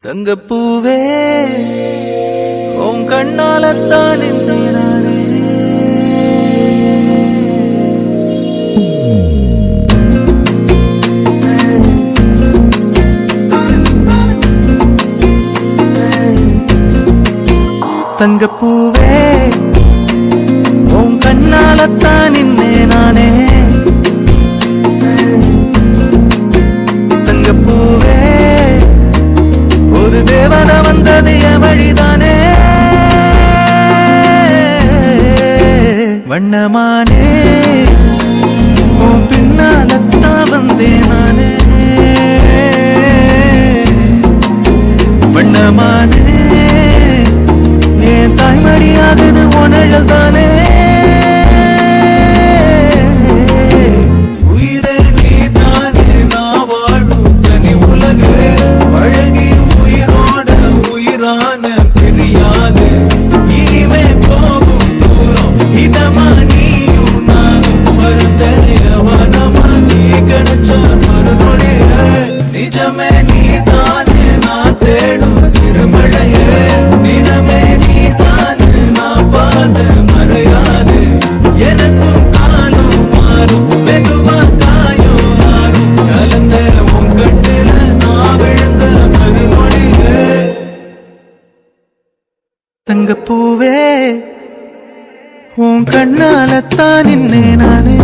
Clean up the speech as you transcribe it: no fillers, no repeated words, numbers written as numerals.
தங்கப்பூவே உன் கண்ணாலத்தான் நானே தங்கப்பூவே உன் கண்ணாலத்தான் நானே தங்கப்பூவே ஒரு தேவதை வந்தது என் வழிதானே வண்ணமானே உன் பின்னாலத்தான் வந்தேன் நானே வண்ணமானே என் தாய்மடியாகுது உணழல் தானே நிஜமே நீதானே நான் தேடும் சிறுமழையே நிஜமே நீதானே நான் பாத மறையாது எனக்கும் காலம் மாறும் மெதுவா காயம் ஆறும் கலந்த உன் கண்ணுல நான் விழுந்த மறுநொடியே தங்கப்பூவே உன் கண்ணாலத்தான் நானே